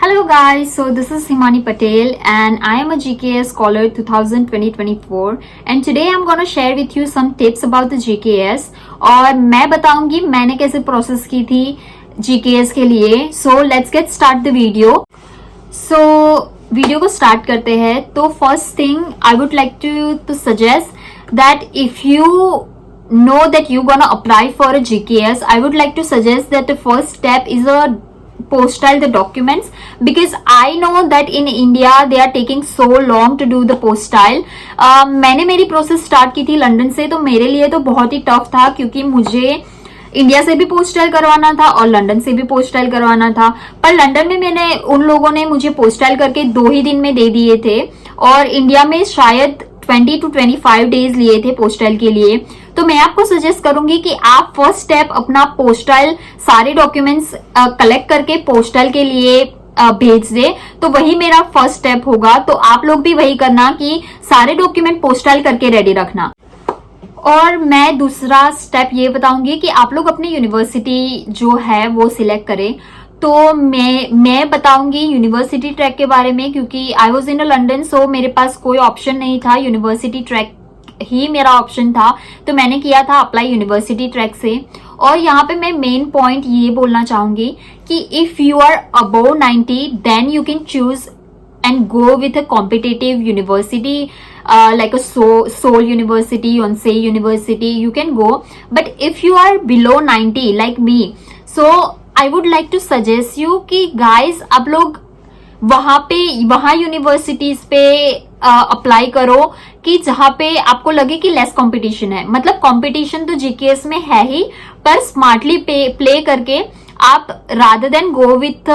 Hello guys, so this is Himani Patel and I am a GKS Scholar 2020-2024 and today I'm gonna share with you some tips about the GKS और मैं बताऊंगी मैंने कैसे process की थी GKS के लिए. So let's get start the video. So वीडियो को स्टार्ट करते हैं. तो first thing I would like to suggest that if you know that you're gonna apply for a GKS, I would like to suggest that the first step is a postile the documents, because I know that in India they are taking so long to do the postile. मैंने मेरी process start की थी London से, तो मेरे लिए तो बहुत ही टफ था क्योंकि मुझे इंडिया से भी पोस्टाइल करवाना था और लंदन से भी पोस्टाइल करवाना था. पर लंदन में मैंने उन लोगों ने मुझे पोस्टाइल करके 2 ही दिन में दे दिए थे और इंडिया में शायद 20 to 25 डेज लिए थे पोस्टाइल के लिए. तो मैं आपको सजेस्ट करूंगी कि आप फर्स्ट स्टेप अपना पोस्टाइल सारे डॉक्यूमेंट्स कलेक्ट करके पोस्टाइल के लिए भेज दे. तो वही मेरा फर्स्ट स्टेप होगा. तो आप लोग भी वही करना कि सारे डॉक्यूमेंट पोस्टाइल करके रेडी रखना. और मैं दूसरा स्टेप ये बताऊंगी कि आप लोग अपनी यूनिवर्सिटी जो है वो सिलेक्ट करें. तो मैं बताऊंगी यूनिवर्सिटी ट्रैक के बारे में, क्योंकि I was in a London, सो मेरे पास कोई ऑप्शन नहीं था. यूनिवर्सिटी ट्रैक ही मेरा ऑप्शन था, तो मैंने किया था अप्लाई यूनिवर्सिटी ट्रैक से. और यहाँ पे मैं मेन पॉइंट ये बोलना चाहूंगी कि if you are above 90 then you can choose and go with a competitive university like a Seoul University, Yonsei University, you can go. But if you are below 90 like me, so I would like to suggest you कि guys आप लोग वहां universities पे apply करो कि जहां पे आपको लगे कि लेस कंपटीशन है. मतलब कंपटीशन तो जीकेएस में है ही, पर स्मार्टली प्ले करके आप rather than go with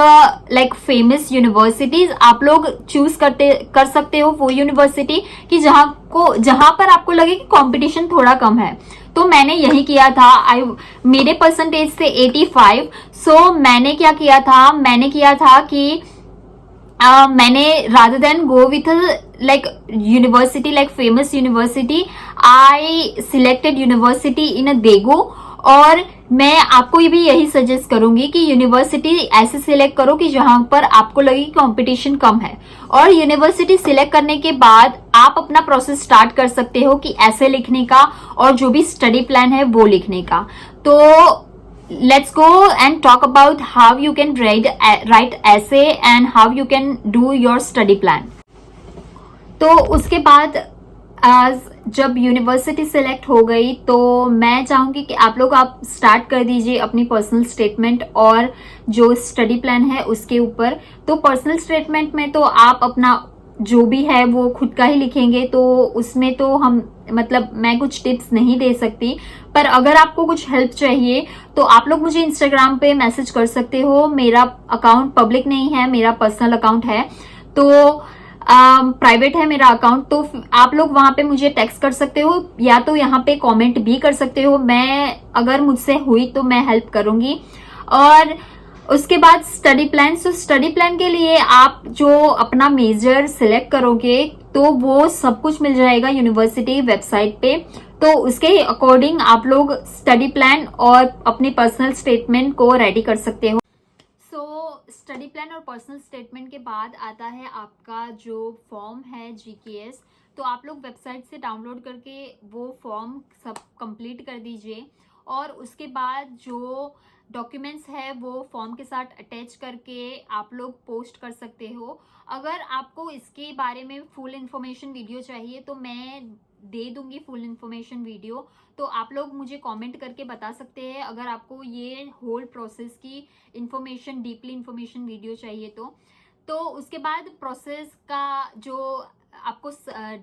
like famous universities आप लोग चूज कर सकते हो वो यूनिवर्सिटी कि जहां पर आपको लगे कि कंपटीशन थोड़ा कम है. तो मैंने यही किया था. मेरे परसेंटेज से 85. सो मैंने क्या किया था कि मैंने rather than go with like university like famous university, I selected university in a Diego. और मैं आपको भी यही सजेस्ट करूंगी कि यूनिवर्सिटी ऐसे सिलेक्ट करो कि जहां पर आपको लगे कि कंपटीशन कम है. और यूनिवर्सिटी सिलेक्ट करने के बाद आप अपना प्रोसेस स्टार्ट कर सकते हो कि ऐसे लिखने का और जो भी स्टडी प्लान है वो लिखने का. तो let's go and talk about how you can write essay and how you can do your study plan. तो उसके बाद आज जब यूनिवर्सिटी सिलेक्ट हो गई तो मैं चाहूंगी कि आप स्टार्ट कर दीजिए अपनी पर्सनल स्टेटमेंट और जो स्टडी प्लान है उसके ऊपर. तो पर्सनल स्टेटमेंट में तो आप अपना जो भी है वो खुद का ही लिखेंगे, तो उसमें तो मैं कुछ टिप्स नहीं दे सकती. पर अगर आपको कुछ हेल्प चाहिए तो आप लोग मुझे इंस्टाग्राम पे मैसेज कर सकते हो. मेरा अकाउंट पब्लिक नहीं है, मेरा पर्सनल अकाउंट है, तो प्राइवेट है मेरा अकाउंट. तो आप लोग वहां पे मुझे टेक्स्ट कर सकते हो या तो यहाँ पे कमेंट भी कर सकते हो. मैं अगर मुझसे हुई तो मैं हेल्प करूंगी. और उसके बाद study plan. So study plan के लिए आप जो अपना मेजर सिलेक्ट करोगे तो वो सब कुछ मिल जाएगा यूनिवर्सिटी वेबसाइट पे. तो उसके अकॉर्डिंग आप लोग स्टडी प्लान और अपनी पर्सनल स्टेटमेंट को रेडी कर सकते हो. स्टडी प्लान और पर्सनल स्टेटमेंट के बाद आता है आपका जो फॉर्म है जीकेएस. तो आप लोग वेबसाइट से डाउनलोड करके वो फॉर्म सब कंप्लीट कर दीजिए. और उसके बाद जो डॉक्यूमेंट्स है वो फॉर्म के साथ अटैच करके आप लोग पोस्ट कर सकते हो. अगर आपको इसके बारे में फुल इन्फॉर्मेशन वीडियो चाहिए तो मैं दे दूंगी फुल इन्फॉर्मेशन वीडियो. तो आप लोग मुझे कमेंट करके बता सकते हैं अगर आपको ये होल प्रोसेस की इन्फॉर्मेशन डीपली इन्फॉर्मेशन वीडियो चाहिए तो उसके बाद प्रोसेस का जो आपको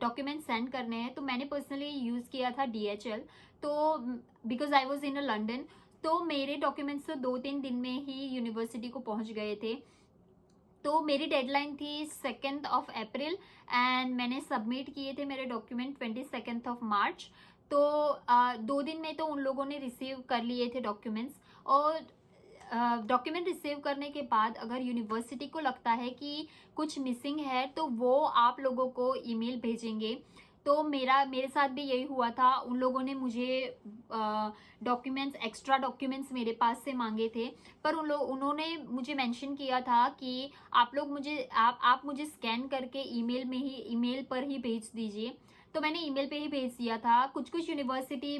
डॉक्यूमेंट सेंड करने हैं. तो मैंने पर्सनली यूज़ किया था DHL. तो because I was in a London, तो मेरे डॉक्यूमेंट्स तो 2-3 दिन में ही यूनिवर्सिटी को पहुंच गए थे. तो मेरी डेडलाइन थी 2nd of April एंड मैंने सबमिट किए थे मेरे डॉक्यूमेंट 22nd of March. तो 2 दिन में तो उन लोगों ने रिसीव कर लिए थे डॉक्यूमेंट्स. और डॉक्यूमेंट रिसीव करने के बाद अगर यूनिवर्सिटी को लगता है कि कुछ मिसिंग है तो वो आप लोगों को ईमेल भेजेंगे. तो मेरे साथ भी यही हुआ था। उन लोगों ने मुझे डॉक्यूमेंट्स, एक्स्ट्रा डॉक्यूमेंट्स मेरे पास से मांगे थे, पर उन्होंने मुझे मेंशन किया था कि आप मुझे स्कैन करके ईमेल पर ही भेज दीजिए। तो मैंने ईमेल पे ही भेज दिया था। कुछ कुछ यूनिवर्सिटी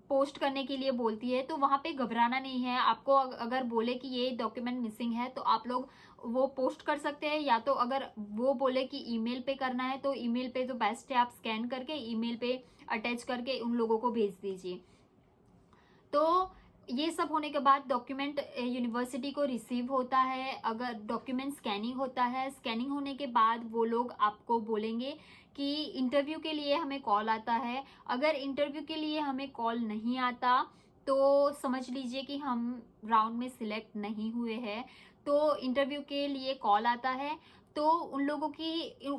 पोस्ट करने के लिए बोलती है, तो वहां पे घबराना नहीं है। आपको अगर बोले कि ये डॉक्यूमेंट मिसिंग है तो आप लोग वो पोस्ट कर सकते हैं, या तो अगर वो बोले कि ईमेल पे करना है तो ईमेल पे तो बेस्ट है, आप स्कैन करके ईमेल पे अटैच करके उन लोगों को भेज दीजिए। तो ये सब होने के बाद डॉक्यूमेंट यूनिवर्सिटी को रिसीव होता है। अगर डॉक्यूमेंट स्कैनिंग होता है, स्कैनिंग होने के बाद वो लोग आपको बोलेंगे कि इंटरव्यू के लिए हमें कॉल आता है। अगर इंटरव्यू के लिए हमें कॉल नहीं आता तो समझ लीजिए कि हम राउंड में सिलेक्ट नहीं हुए हैं। तो इंटरव्यू के लिए कॉल आता है, तो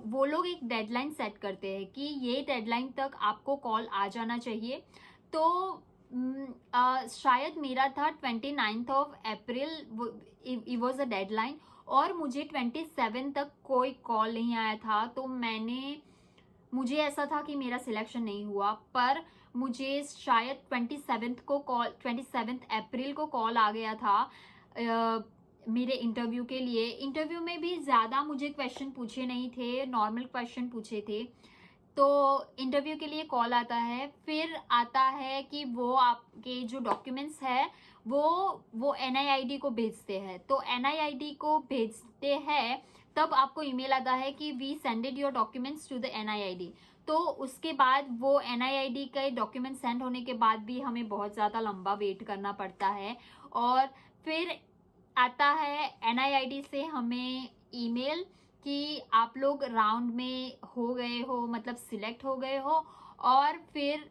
वो लोग एक डेडलाइन सेट करते हैं कि ये डेडलाइन तक आपको कॉल आ जाना चाहिए। तो शायद मेरा था 29th of April was a deadline, और मुझे 27 तक कोई कॉल नहीं आया था। तो मुझे ऐसा था कि मेरा सिलेक्शन नहीं हुआ, पर मुझे शायद 27 अप्रैल को कॉल आ गया था मेरे इंटरव्यू के लिए। इंटरव्यू में भी ज्यादा मुझे क्वेश्चन पूछे नहीं थे, नॉर्मल क्वेश्चन पूछे थे। तो इंटरव्यू के लिए कॉल आता है, फिर आता है कि वो आपके जो डॉक्यूमेंट्स है वो NIID को भेजते हैं। तो NIID को भेजते हैं तब आपको ईमेल आता है कि we sended your documents to the NIID। तो उसके बाद वो NIID के डॉक्यूमेंट सेंड होने के बाद भी हमें बहुत ज़्यादा लंबा वेट करना पड़ता है। और फिर आता है NIID से हमें ईमेल कि आप लोग राउंड में हो गए हो, मतलब सिलेक्ट हो गए हो। और फिर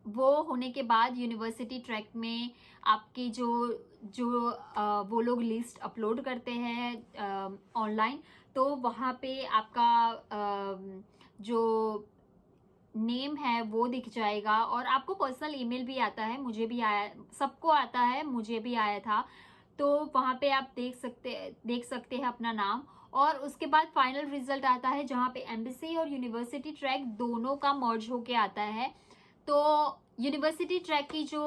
वो होने के बाद यूनिवर्सिटी ट्रैक में आपकी वो लोग लिस्ट अपलोड करते हैं ऑनलाइन। तो वहाँ पे आपका जो नेम है वो दिख जाएगा, और आपको पर्सनल ईमेल भी आता है। मुझे भी आया, सबको आता है, मुझे भी आया था। तो वहाँ पे आप देख सकते हैं अपना नाम। और उसके बाद फाइनल रिजल्ट आता है जहाँ पे एम्बेसी और यूनिवर्सिटी ट्रैक दोनों का मर्ज होके आता है। तो यूनिवर्सिटी ट्रैक की जो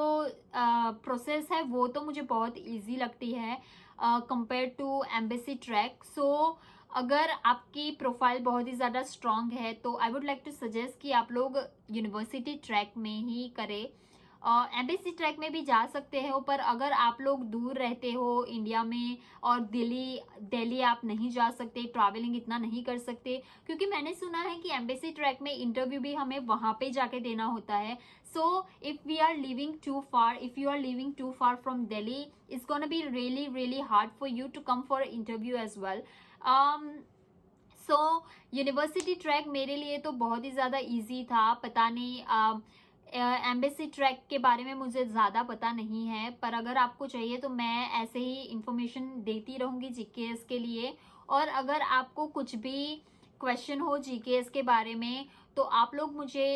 प्रोसेस है वो तो मुझे बहुत इजी लगती है compare to embassy track. So अगर आपकी प्रोफाइल बहुत ही ज़्यादा स्ट्रांग है तो I would like to suggest कि आप लोग यूनिवर्सिटी ट्रैक में ही करें। एम्बेसी ट्रैक में भी जा सकते हो, पर अगर आप लोग दूर रहते हो इंडिया में और दिल्ली आप नहीं जा सकते, ट्रैवलिंग इतना नहीं कर सकते, क्योंकि मैंने सुना है कि एम्बेसी ट्रैक में इंटरव्यू भी हमें वहां पे जाके देना होता है। So if you are living too far from Delhi, it's gonna be really really hard for you to come for interview as well. So university track मेरे लिए तो बहुत ही ज़्यादा इजी था। पता नहीं, एम्बेसी ट्रैक के बारे में मुझे ज़्यादा पता नहीं है, पर अगर आपको चाहिए तो मैं ऐसे ही इंफॉर्मेशन देती रहूँगी GKS के लिए। और अगर आपको कुछ भी क्वेश्चन हो GKS के बारे में तो आप लोग मुझे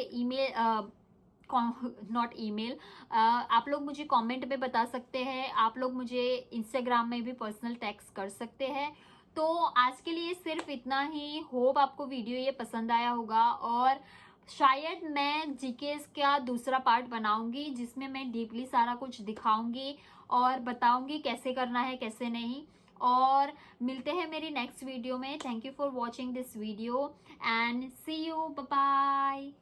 आप लोग मुझे कमेंट में बता सकते हैं। आप लोग मुझे इंस्टाग्राम में भी पर्सनल टेक्स्ट कर सकते हैं। तो आज के लिए सिर्फ इतना ही। होप आपको वीडियो ये पसंद आया होगा, और शायद मैं GKS का दूसरा पार्ट बनाऊंगी जिसमें मैं डीपली सारा कुछ दिखाऊंगी और बताऊंगी कैसे करना है कैसे नहीं। और मिलते हैं मेरी नेक्स्ट वीडियो में। Thank you for watching this video and see you, bye bye.